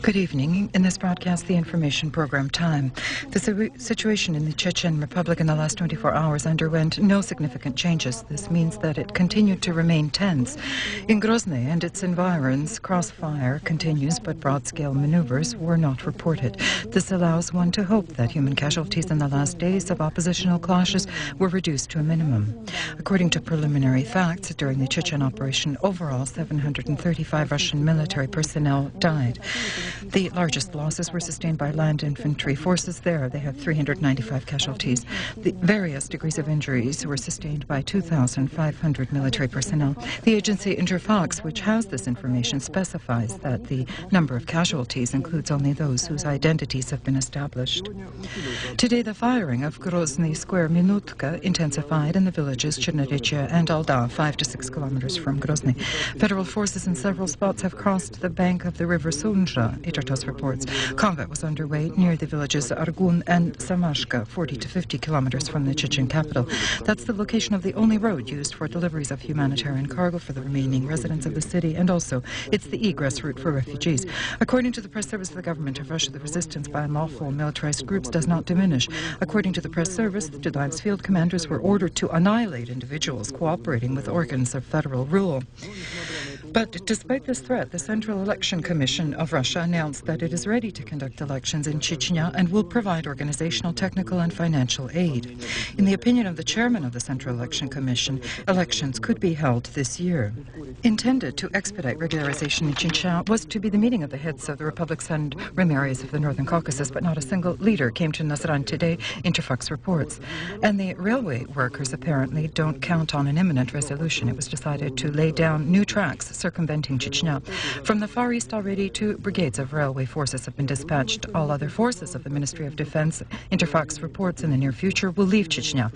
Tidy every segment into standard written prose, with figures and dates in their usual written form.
Good evening. In this broadcast, the information program Time. The situation in the Chechen Republic in the last 24 hours underwent no significant changes. This means that it continued to remain tense. In Grozny and its environs, crossfire continues, but broad-scale maneuvers were not reported. This allows one to hope that human casualties in the last days of oppositional clashes were reduced to a minimum. According to preliminary facts, during the Chechen operation, overall 735 Russian military personnel died. The largest losses were sustained by land infantry forces there. They had 395 casualties. The various degrees of injuries were sustained by 2,500 military personnel. The agency Interfax, which has this information, specifies that the number of casualties includes only those whose identities have been established. Today, the firing of Grozny Square Minutka intensified in the villages Cherneriche and Alda, 5 to 6 kilometers from Grozny. Federal forces in several spots have crossed the bank of the river Sunja, Itartos reports. Combat was underway near the villages Argun and Samashka, 40 to 50 kilometers from the Chechen capital. That's the location of the only road used for deliveries of humanitarian cargo for the remaining residents of the city, and also it's the egress route for refugees. According to the press service of the government of Russia, the resistance by unlawful militarized groups does not diminish. According to the press service, the Dudayev's field commanders were ordered to annihilate individuals cooperating with organs of federal rule. But despite this threat, the Central Election Commission of Russia announced that it is ready to conduct elections in Chechnya and will provide organizational, technical, and financial aid. In the opinion of the chairman of the Central Election Commission, elections could be held this year. Intended to expedite regularization in Chechnya was to be the meeting of the heads of the republics and rim areas of the Northern Caucasus, but not a single leader came to Nazran today, Interfax reports. And the railway workers apparently don't count on an imminent resolution. It was decided to lay down new tracks circumventing Chechnya. From the Far East already, 2 brigades of railway forces have been dispatched. All other forces of the Ministry of Defense, Interfax reports, in the near future will leave Chechnya.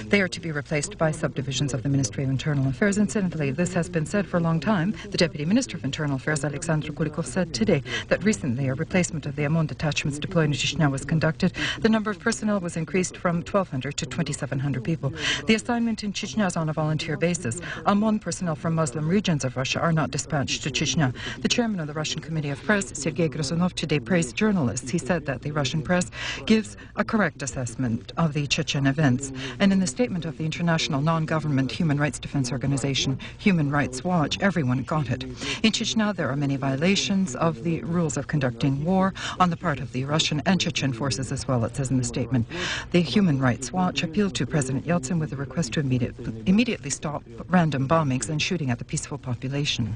They are to be replaced by subdivisions of the Ministry of Internal Affairs. Incidentally, this has been said for a long time. The Deputy Minister of Internal Affairs, Alexander Kulikov, said today that recently a replacement of the Amon detachments deployed in Chechnya was conducted. The number of personnel was increased from 1,200 to 2,700 people. The assignment in Chechnya is on a volunteer basis. Amon personnel from Muslim regions of Russia are not dispatched to Chechnya. The chairman of the Russian Committee of Press, Sergei Grozunov, today praised journalists. He said that the Russian press gives a correct assessment of the Chechen events. And in the statement of the international non-government human rights defense organization, Human Rights Watch, everyone got it. In Chechnya, there are many violations of the rules of conducting war on the part of the Russian and Chechen forces as well, it says in the statement. The Human Rights Watch appealed to President Yeltsin with a request to immediately stop random bombings and shooting at the peaceful population.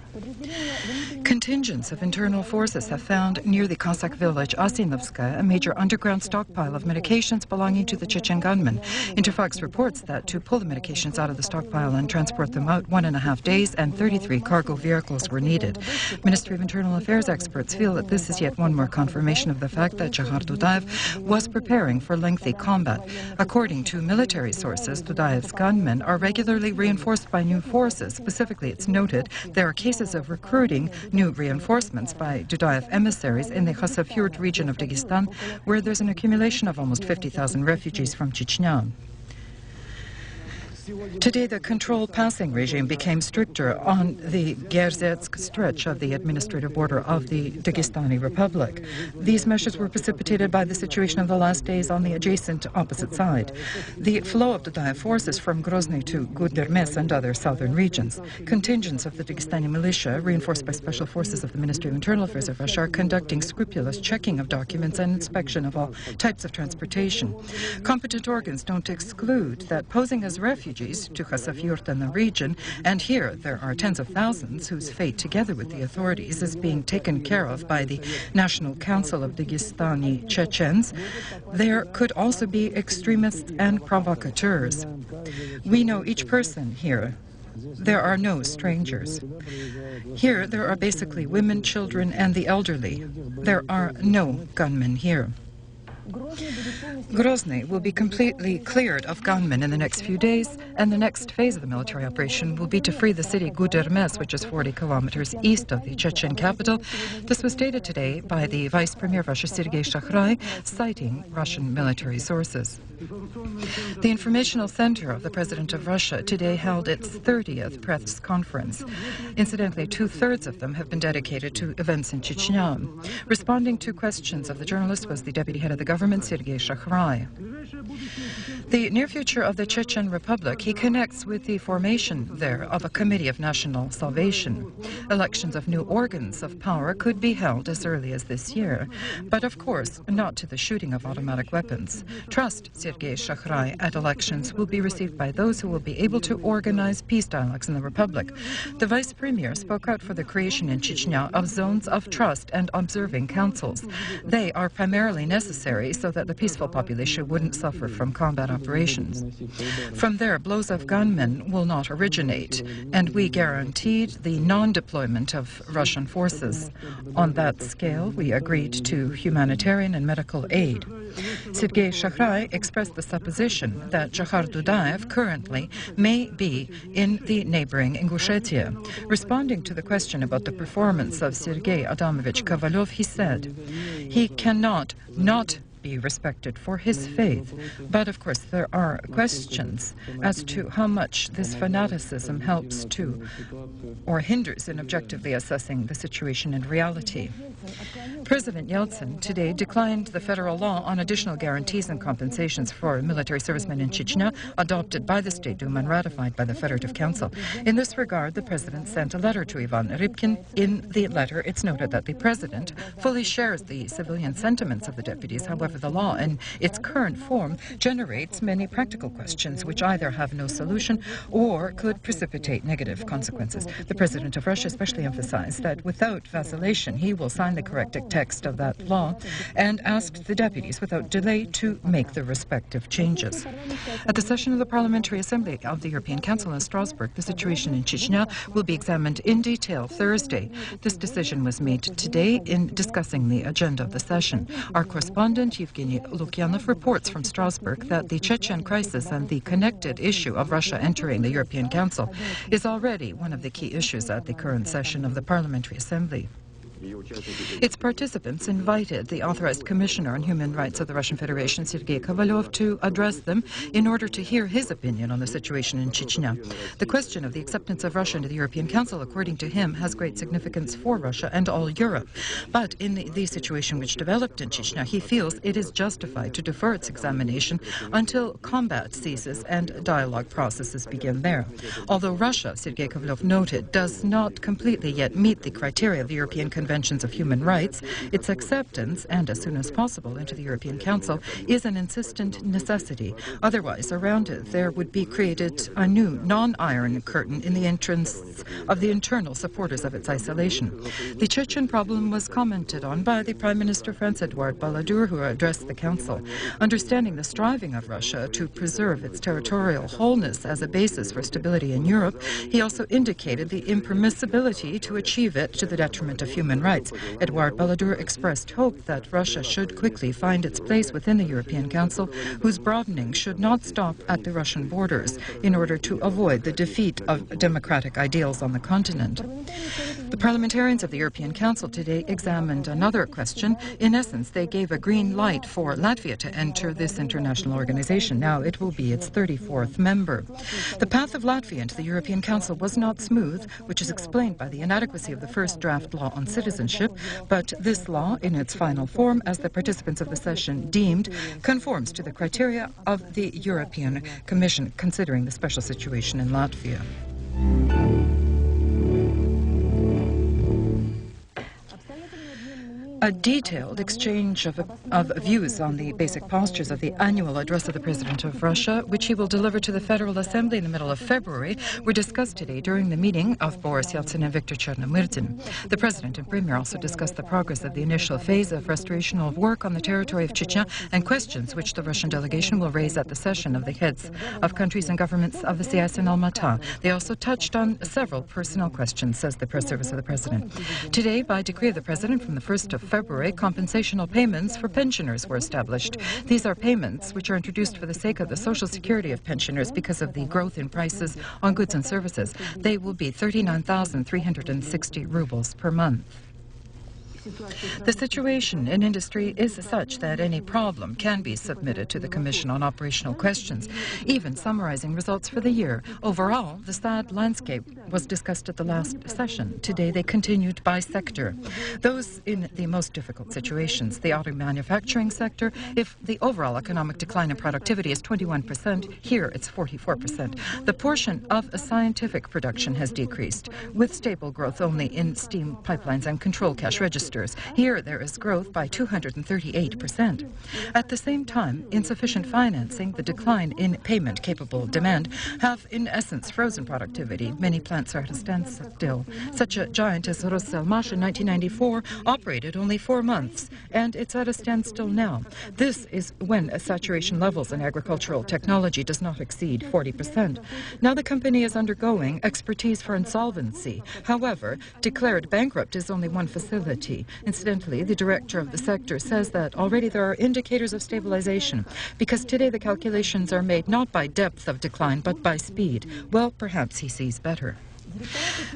Contingents of internal forces have found near the Cossack village Asinovskaya a major underground stockpile of medications belonging to the Chechen gunmen. Interfax reports that to pull the medications out of the stockpile and transport them out, 1.5 days and 33 cargo vehicles were needed. Ministry of Internal Affairs experts feel that this is yet one more confirmation of the fact that Jahar Dudayev was preparing for lengthy combat. According to military sources, Dudayev's gunmen are regularly reinforced by new forces. Specifically, it's noted there are cases of recruiting new reinforcements by Dudayev emissaries in the Khasavjurt region of Dagestan, where there's an accumulation of almost 50,000 refugees from Chechnya. Today, the control passing regime became stricter on the Gerzetsk stretch of the administrative border of the Dagestani Republic. These measures were precipitated by the situation of the last days on the adjacent opposite side. The flow of Dudayev forces from Grozny to Gudermes and other southern regions. Contingents of the Dagestani militia, reinforced by special forces of the Ministry of Internal Affairs of Russia, are conducting scrupulous checking of documents and inspection of all types of transportation. Competent organs don't exclude that posing as refugees to Khasavjurt and the region, and here there are tens of thousands whose fate, together with the authorities, is being taken care of by the National Council of Dagestani Chechens. There could also be extremists and provocateurs. We know each person here. There are no strangers. Here there are basically women, children, and the elderly. There are no gunmen here. Grozny will be completely cleared of gunmen in the next few days, and the next phase of the military operation will be to free the city Gudermes, which is 40 kilometers east of the Chechen capital. This was stated today by the Vice Premier of Russia, Sergei Shachrai, citing Russian military sources. The Informational Center of the President of Russia today held its 30th press conference. Incidentally, 2/3 of them have been dedicated to events in Chechnya. Responding to questions of the journalist was the Deputy Head of the Government, Sergei Shachrai. The near future of the Chechen Republic, he connects with the formation there of a Committee of National Salvation. Elections of new organs of power could be held as early as this year, but of course not to the shooting of automatic weapons. Trust, Sergei Shachrai, at elections will be received by those who will be able to organize peace dialogues in the Republic. The Vice Premier spoke out for the creation in Chechnya of zones of trust and observing councils. They are primarily necessary so that the peaceful population wouldn't suffer from combat operations. From there, blows of gunmen will not originate, and we guaranteed the non-deployment of Russian forces. On that scale, we agreed to humanitarian and medical aid. Sergei Shachrai expressed the supposition that Jahar Dudayev currently may be in the neighboring Ingushetia. Responding to the question about the performance of Sergei Adamovich Kovalyov, he said, he cannot not be respected for his faith. But of course there are questions as to how much this fanaticism helps to or hinders in objectively assessing the situation in reality. President Yeltsin today declined the federal law on additional guarantees and compensations for military servicemen in Chechnya, adopted by the State Duma and ratified by the Federative Council. In this regard, the president sent a letter to Ivan Rybkin. In the letter, it's noted that the president fully shares the civilian sentiments of the deputies. However, the law in its current form generates many practical questions which either have no solution or could precipitate negative consequences. The president of Russia especially emphasized that without vacillation, he will sign the correct text of that law and asked the deputies without delay to make the respective changes. At the session of the Parliamentary Assembly of the European Council in Strasbourg, the situation in Chechnya will be examined in detail Thursday. This decision was made today in discussing the agenda of the session. Our correspondent, Evgeny Lukyanov, reports from Strasbourg that the Chechen crisis and the connected issue of Russia entering the European Council is already one of the key issues at the current session of the Parliamentary Assembly. Its participants invited the Authorized Commissioner on Human Rights of the Russian Federation, Sergei Kovalyov, to address them in order to hear his opinion on the situation in Chechnya. The question of the acceptance of Russia into the European Council, according to him, has great significance for Russia and all Europe. But in the situation which developed in Chechnya, he feels it is justified to defer its examination until combat ceases and dialogue processes begin there. Although Russia, Sergei Kovalyov noted, does not completely yet meet the criteria of the European Conventions of Human Rights, its acceptance, and as soon as possible, into the European Council is an insistent necessity. Otherwise, around it, there would be created a new non-iron curtain in the entrance of the internal supporters of its isolation. The Chechen problem was commented on by the Prime Minister France, Edouard Balladur, who addressed the Council. Understanding the striving of Russia to preserve its territorial wholeness as a basis for stability in Europe, he also indicated the impermissibility to achieve it to the detriment of human rights. Edouard Balladur expressed hope that Russia should quickly find its place within the European Council, whose broadening should not stop at the Russian borders in order to avoid the defeat of democratic ideals on the continent. The parliamentarians of the European Council today examined another question. In essence, they gave a green light for Latvia to enter this international organization. Now it will be its 34th member. The path of Latvia into the European Council was not smooth, which is explained by the inadequacy of the first draft law on citizenship, but this law, in its final form, as the participants of the session deemed, conforms to the criteria of the European Commission, considering the special situation in Latvia. A detailed exchange of views on the basic postures of the annual address of the President of Russia, which he will deliver to the Federal Assembly in the middle of February, were discussed today during the meeting of Boris Yeltsin and Viktor Chernomyrdin. The President and Premier also discussed the progress of the initial phase of restoration of work on the territory of Chechnya and questions which the Russian delegation will raise at the session of the heads of countries and governments of the CIS in Almaty. They also touched on several personnel questions, says the press service of the President. Today, by decree of the President, from the 1st of February, compensational payments for pensioners were established. These are payments which are introduced for the sake of the social security of pensioners because of the growth in prices on goods and services. They will be 39,360 rubles per month. The situation in industry is such that any problem can be submitted to the Commission on Operational Questions, even summarizing results for the year. Overall, the sad landscape was discussed at the last session. Today, they continued by sector. Those in the most difficult situations, the auto manufacturing sector, if the overall economic decline in productivity is 21%, here it's 44%. The portion of scientific production has decreased, with stable growth only in steam pipelines and control cash registers. Here, there is growth by 238%. At the same time, insufficient financing, the decline in payment-capable demand, have in essence frozen productivity. Many plants are at a standstill. Such a giant as Rosselmash in 1994 operated only 4 months, and it's at a standstill now. This is when saturation levels in agricultural technology does not exceed 40%. Now the company is undergoing expertise for insolvency. However, declared bankrupt is only one facility. Incidentally, the director of the sector says that already there are indicators of stabilization, because today the calculations are made not by depth of decline, but by speed. Well, perhaps he sees better.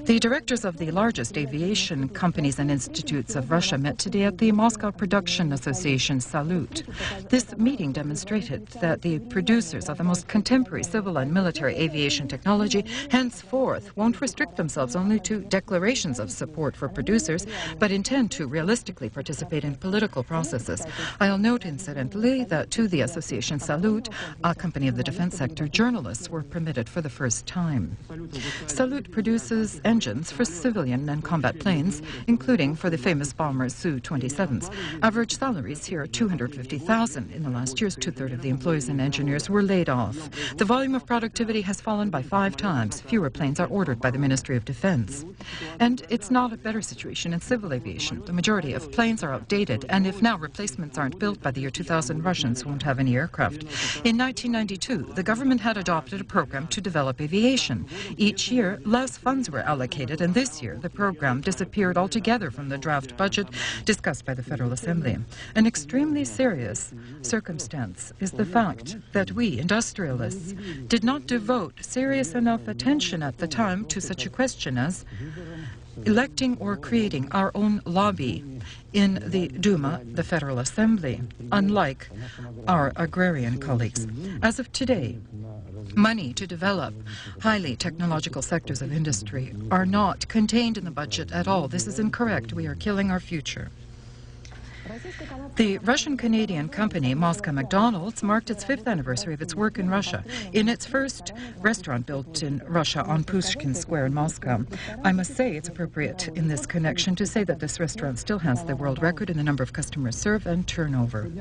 The directors of the largest aviation companies and institutes of Russia met today at the Moscow Production Association Salute. This meeting demonstrated that the producers of the most contemporary civil and military aviation technology henceforth won't restrict themselves only to declarations of support for producers, but intend to realistically participate in political processes. I'll note, incidentally, that to the Association Salute, a company of the defense sector, journalists were permitted for the first time. Salute produces engines for civilian and combat planes, including for the famous bomber Su-27s. Average salaries here are 250,000. In the last years, 2/3 of the employees and engineers were laid off. The volume of productivity has fallen by 5 times. Fewer planes are ordered by the Ministry of Defense. And it's not a better situation in civil aviation. The majority of planes are outdated, and if now replacements aren't built by the year 2000, Russians won't have any aircraft. In 1992, the government had adopted a program to develop aviation. Each year, less funds were allocated, and this year the program disappeared altogether from the draft budget discussed by the Federal Assembly. An extremely serious circumstance is the fact that we, industrialists, did not devote serious enough attention at the time to such a question as electing or creating our own lobby in the Duma, the Federal Assembly, unlike our agrarian colleagues. As of today, money to develop highly technological sectors of industry are not contained in the budget at all. This is incorrect. We are killing our future. The Russian-Canadian company Moscow McDonald's marked its 5th anniversary of its work in Russia in its first restaurant built in Russia on Pushkin Square in Moscow. I must say it's appropriate in this connection to say that this restaurant still has the world record in the number of customers served and turnover.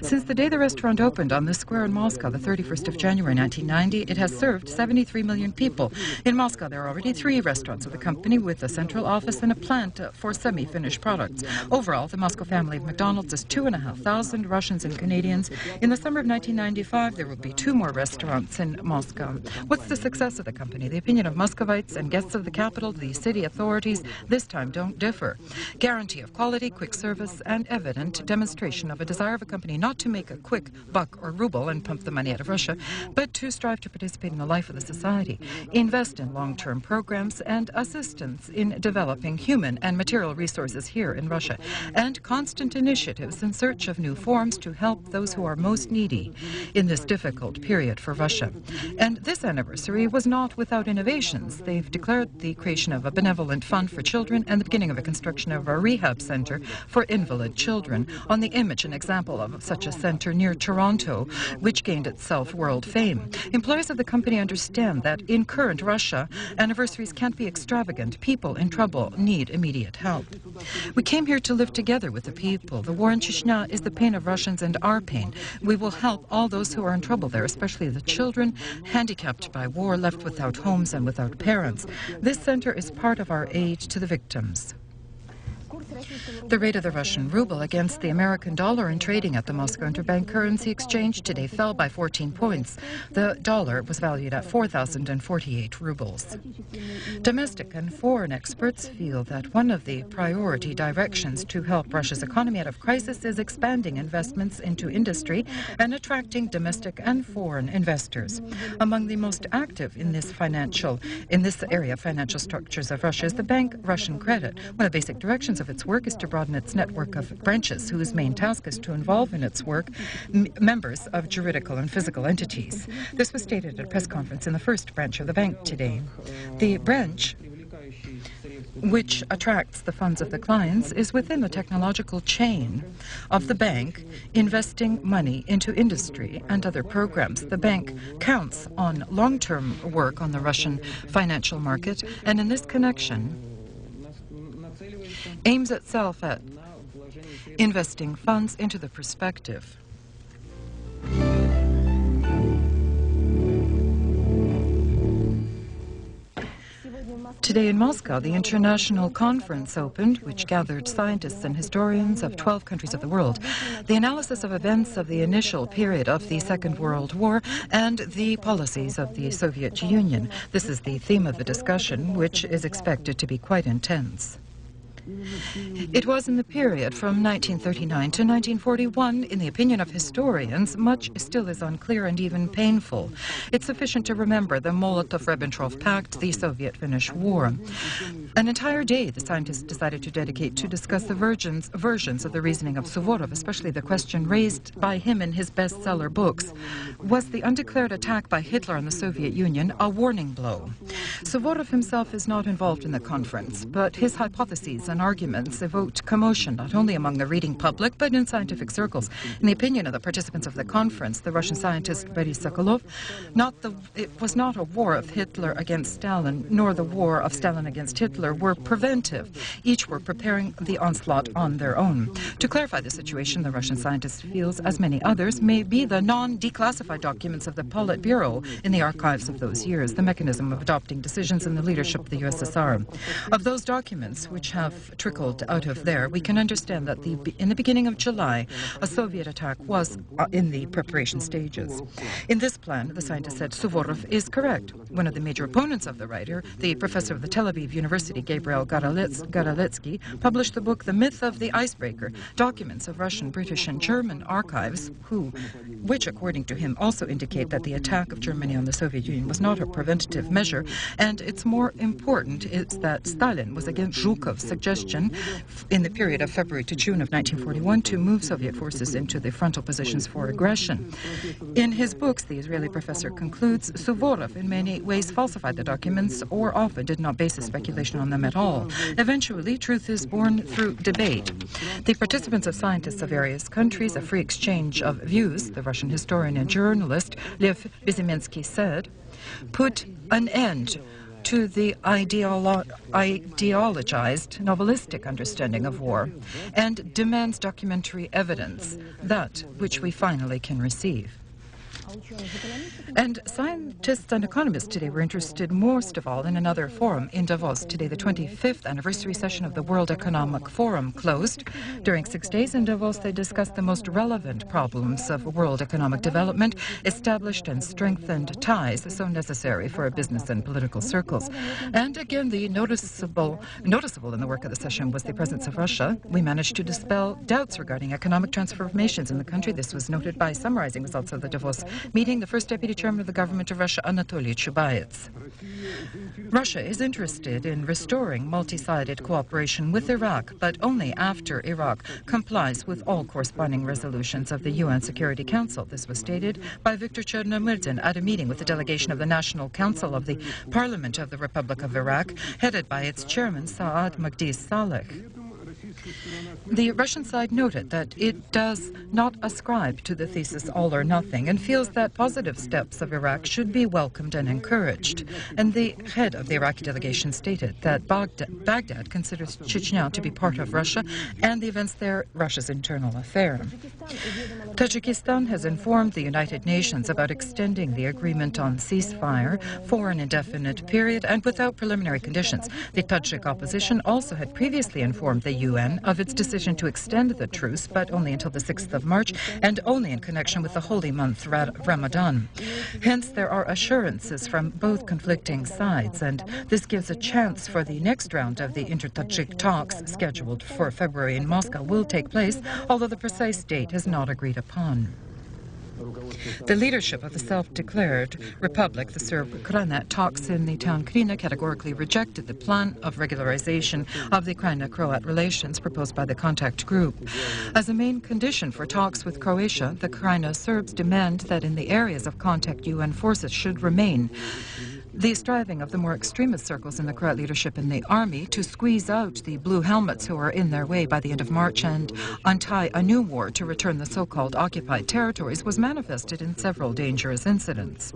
Since the day the restaurant opened on this square in Moscow, the 31st of January 1990, it has served 73 million people. In Moscow, there are already 3 restaurants of the company with a central office and a plant for semi-finished products. Overall, the Moscow family of McDonald's is 2,500 Russians and Canadians. In the summer of 1995, there will be 2 more restaurants in Moscow. What's the success of the company? The opinion of Muscovites and guests of the capital, the city authorities, this time don't differ. Guarantee of quality, quick service, and evident demonstration of a desire of a company not to make a quick buck or ruble and pump the money out of Russia, but to strive to participate in the life of the society, invest in long-term programs and assistance in developing human and material resources here in Russia, and constant initiatives in search of new forms to help those who are most needy in this difficult period for Russia. And this anniversary was not without innovations. They've declared the creation of a benevolent fund for children and the beginning of a construction of a rehab center for invalid children. On the image, an example of such a center near Toronto, which gained itself world fame. Employees of the company understand that in current Russia, anniversaries can't be extravagant. People in trouble need immediate help. We came here to live together with the people. The war in Chechnya is the pain of Russians and our pain. We will help all those who are in trouble there, especially the children handicapped by war, left without homes and without parents. This center is part of our aid to the victims. The rate of the Russian ruble against the American dollar in trading at the Moscow Interbank Currency Exchange today fell by 14 points. The dollar was valued at 4,048 rubles. Domestic and foreign experts feel that one of the priority directions to help Russia's economy out of crisis is expanding investments into industry and attracting domestic and foreign investors. Among the most active in this area of financial structures of Russia is the bank Russian Credit. One of the basic directions of its work is to broaden its network of branches, whose main task is to involve in its work members of juridical and physical entities. This was stated at a press conference in the first branch of the bank today. The branch, which attracts the funds of the clients, is within the technological chain of the bank, investing money into industry and other programs. The bank counts on long-term work on the Russian financial market, and in this connection aims itself at investing funds into the perspective. Today in Moscow, the international conference opened, which gathered scientists and historians of 12 countries of the world. The analysis of events of the initial period of the Second World War and the policies of the Soviet Union. This is the theme of the discussion, which is expected to be quite intense. It was in the period from 1939 to 1941, in the opinion of historians, much still is unclear and even painful. It's sufficient to remember the Molotov-Ribbentrop Pact, the Soviet-Finnish War. An entire day the scientists decided to dedicate to discuss the versions of the reasoning of Suvorov, especially the question raised by him in his bestseller books. Was the undeclared attack by Hitler on the Soviet Union a warning blow? Suvorov himself is not involved in the conference, but his hypotheses and arguments evoked commotion not only among the reading public but in scientific circles. In the opinion of the participants of the conference, the Russian scientist Boris Sokolov, it was not a war of Hitler against Stalin, nor the war of Stalin against Hitler were preventive. Each were preparing the onslaught on their own. To clarify the situation, the Russian scientist feels, as many others, may be the non-declassified documents of the Politburo in the archives of those years, the mechanism of adopting decisions in the leadership of the USSR. Of those documents which have trickled out of there, we can understand that in the beginning of July, a Soviet attack was in the preparation stages. In this plan, the scientist said Suvorov is correct. One of the major opponents of the writer, the professor of the Tel Aviv University, Gabriel Garaletsky, published the book The Myth of the Icebreaker, documents of Russian, British, and German archives, which, according to him, also indicate that the attack of Germany on the Soviet Union was not a preventative measure, and it's more important is that Stalin was against Zhukov's suggestion in the period of February to June of 1941 to move Soviet forces into the frontal positions for aggression. In his books, the Israeli professor concludes, Suvorov in many ways falsified the documents or often did not base his speculation on them at all. Eventually, truth is born through debate. The participants of scientists of various countries, a free exchange of views, the Russian historian and journalist Lev Bezimensky said, put an end to the ideologized, novelistic understanding of war and demands documentary evidence, that which we finally can receive. And scientists and economists today were interested most of all in another forum in Davos. Today, the 25th anniversary session of the World Economic Forum closed. During 6 days in Davos, they discussed the most relevant problems of world economic development, established and strengthened ties so necessary for business and political circles. And again, the noticeable in the work of the session was the presence of Russia. We managed to dispel doubts regarding economic transformations in the country. This was noted by summarizing results of the Davos meeting the first deputy chairman of the government of Russia, Anatoly Chubais. Russia is interested in restoring multi-sided cooperation with Iraq, but only after Iraq complies with all corresponding resolutions of the UN Security Council. This was stated by Viktor Chernomyrdin at a meeting with the delegation of the National Council of the Parliament of the Republic of Iraq, headed by its chairman, Saad Magdi Saleh. The Russian side noted that it does not ascribe to the thesis all or nothing and feels that positive steps of Iraq should be welcomed and encouraged. And the head of the Iraqi delegation stated that Baghdad considers Chechnya to be part of Russia and the events there Russia's internal affair. Tajikistan has informed the United Nations about extending the agreement on ceasefire for an indefinite period and without preliminary conditions. The Tajik opposition also had previously informed the UN again of its decision to extend the truce, but only until the 6th of March, and only in connection with the holy month Ramadan. Hence, there are assurances from both conflicting sides, and this gives a chance for the next round of the inter-Tajik talks scheduled for February in Moscow will take place, although the precise date is not agreed upon. The leadership of the self-declared Republic, the Serb Krajina, talks in the town Krina categorically rejected the plan of regularization of the Krajina-Croat relations proposed by the contact group. As a main condition for talks with Croatia, the Krajina Serbs demand that in the areas of contact UN forces should remain. The striving of the more extremist circles in the Croat leadership in the army to squeeze out the blue helmets who are in their way by the end of March and untie a new war to return the so-called occupied territories was manifested in several dangerous incidents.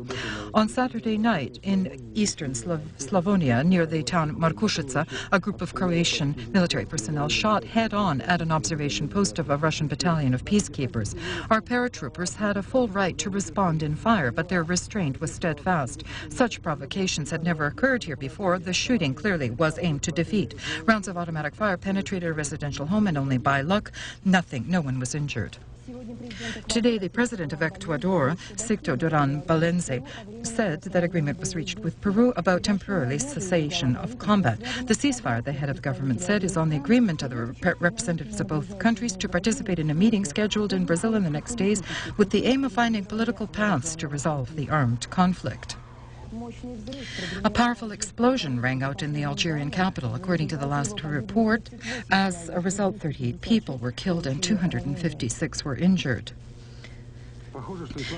On Saturday night in eastern Slavonia, near the town Markushica, a group of Croatian military personnel shot head-on at an observation post of a Russian battalion of peacekeepers. Our paratroopers had a full right to respond in fire, but their restraint was steadfast. Such provocations had never occurred here before. The shooting clearly was aimed to defeat. Rounds of automatic fire penetrated a residential home, and only by luck, no one was injured. Today, the president of Ecuador, Sixto Duran Balenze, said that agreement was reached with Peru about temporary cessation of combat. The ceasefire, the head of the government said, is on the agreement of the representatives of both countries to participate in a meeting scheduled in Brazil in the next days with the aim of finding political paths to resolve the armed conflict. A powerful explosion rang out in the Algerian capital. According to the last report, as a result, 38 people were killed and 256 were injured.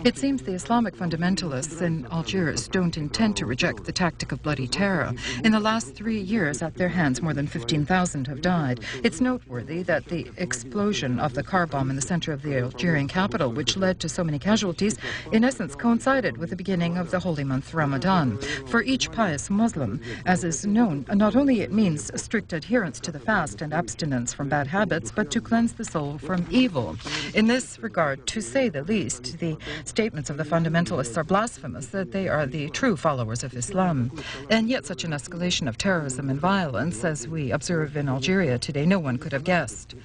It seems the Islamic fundamentalists in Algiers don't intend to reject the tactic of bloody terror. In the last 3 years, at their hands, more than 15,000 have died. It's noteworthy that the explosion of the car bomb in the center of the Algerian capital, which led to so many casualties, in essence coincided with the beginning of the holy month Ramadan. For each pious Muslim, as is known, not only it means strict adherence to the fast and abstinence from bad habits, but to cleanse the soul from evil. In this regard, to say the least, the statements of the fundamentalists are blasphemous, that they are the true followers of Islam. And yet such an escalation of terrorism and violence, as we observe in Algeria today, no one could have guessed.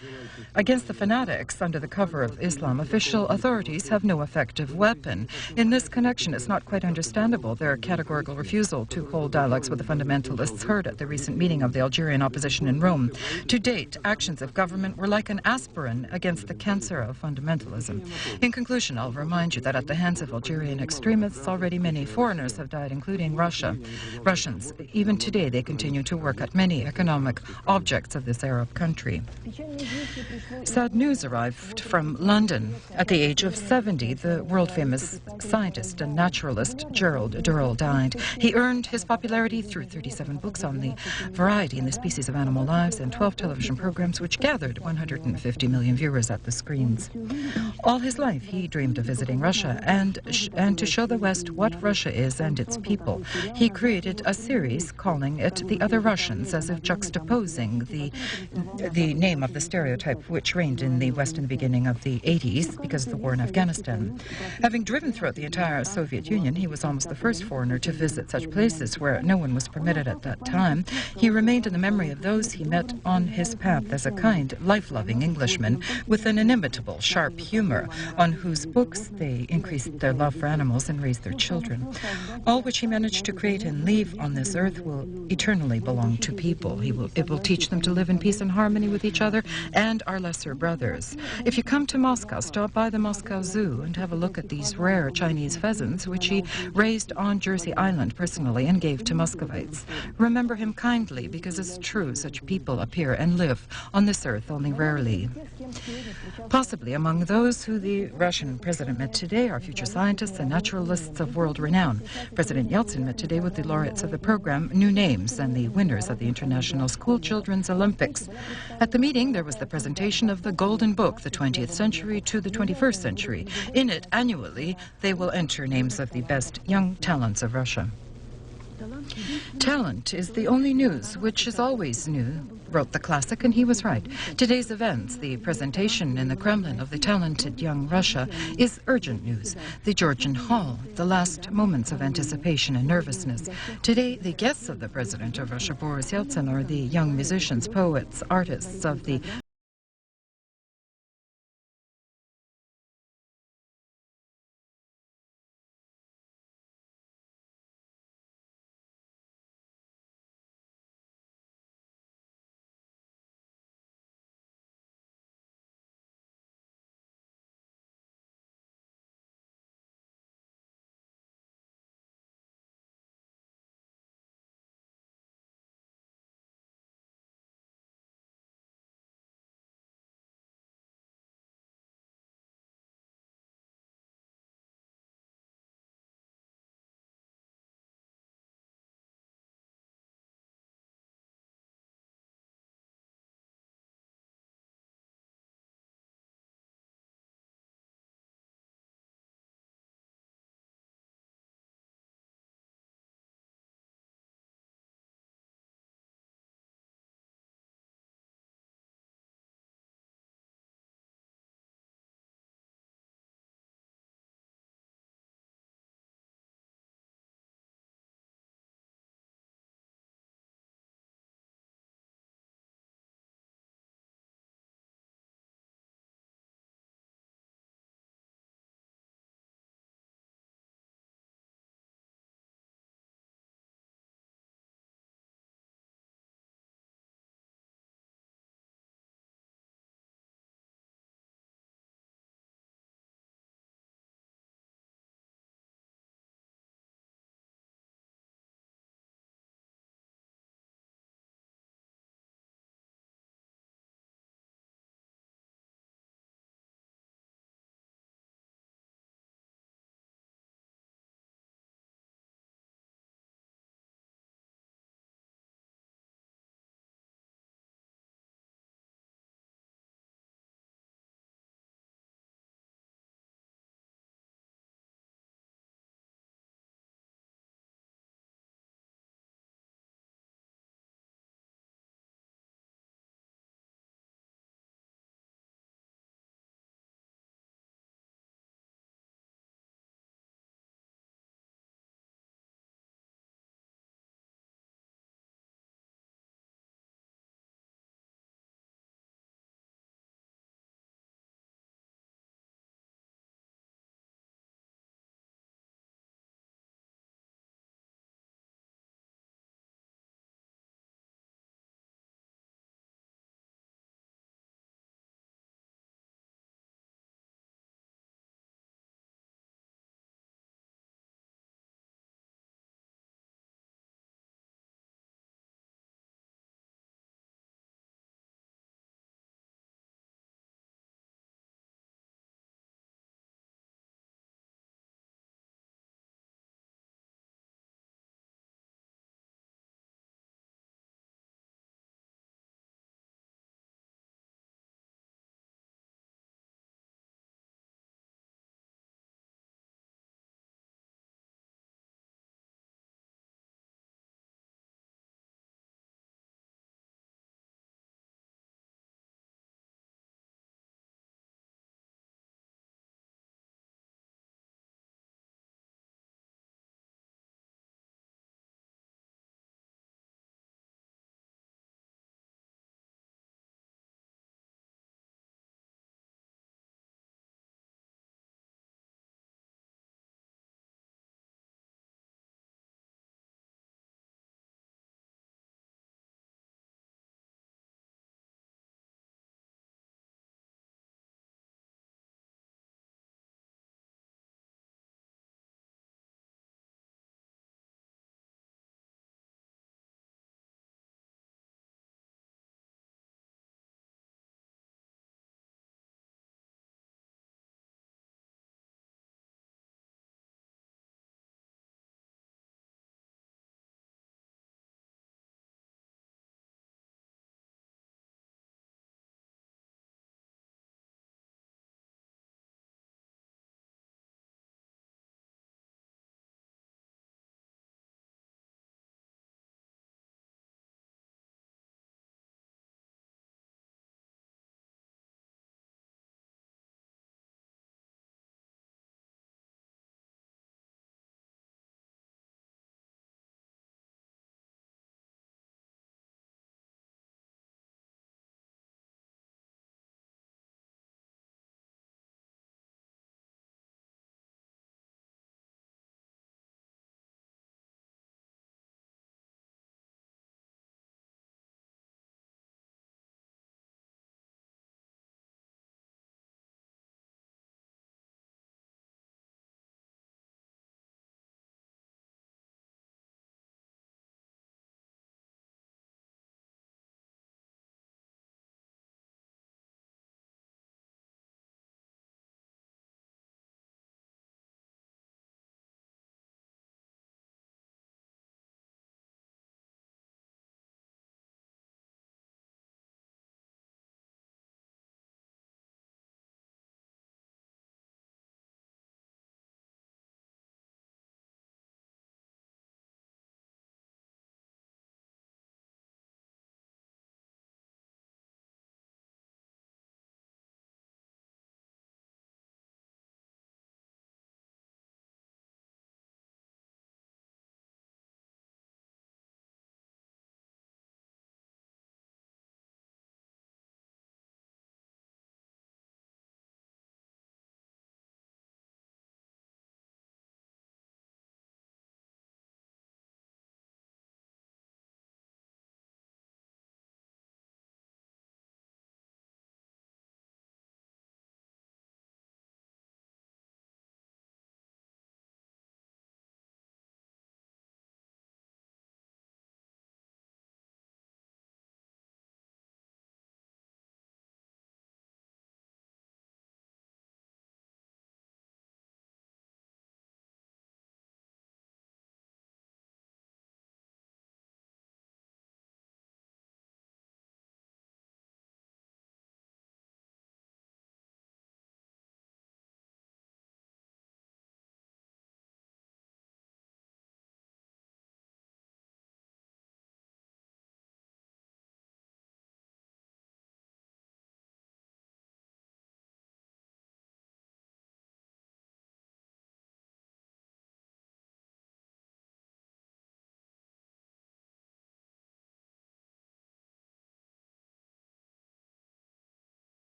Against the fanatics under the cover of Islam, official authorities have no effective weapon. In this connection, it's not quite understandable their categorical refusal to hold dialogues with the fundamentalists heard at the recent meeting of the Algerian opposition in Rome. To date, actions of government were like an aspirin against the cancer of fundamentalism. In conclusion, I'll remind you that at the hands of Algerian extremists, already many foreigners have died, including Russians. Even today, they continue to work at many economic objects of this Arab country. Sad news arrived from London. At the age of 70, the world-famous scientist and naturalist Gerald Durrell died. He earned his popularity through 37 books on the variety and the species of animal lives and 12 television programs which gathered 150 million viewers at the screens. All his life, he dreamed of visiting Russia and to show the West what Russia is and its people. He created a series calling it The Other Russians, as if juxtaposing the name of the stereotype which reigned in the West in the beginning of the 80s because of the war in Afghanistan. Having driven throughout the entire Soviet Union, he was almost the first foreigner to visit such places where no one was permitted at that time. He remained in the memory of those he met on his path as a kind, life-loving Englishman with an inimitable, sharp humor, on whose books they increased their love for animals and raised their children. All which he managed to create and leave on this earth will eternally belong to people. It will teach them to live in peace and harmony with each other and our lesser brothers. If you come to Moscow, stop by the Moscow Zoo and have a look at these rare Chinese pheasants, which he raised on Jersey Island personally and gave to Muscovites. Remember him kindly, because it's true, such people appear and live on this earth only rarely. Possibly among those who the Russian president met today are future scientists and naturalists of world renown. President Yeltsin met today with the laureates of the program New Names and the winners of the International School Children's Olympics. At the meeting, there was the presentation of the Golden Book, the 20th century to the 21st century. In it, annually, they will enter names of the best young talents of Russia. Talent is the only news which is always new, wrote the classic, and he was right. Today's events, the presentation in the Kremlin of the talented young Russia, is urgent news. The Georgian Hall, the last moments of anticipation and nervousness. Today, the guests of the President of Russia, Boris Yeltsin, are the young musicians, poets, artists of the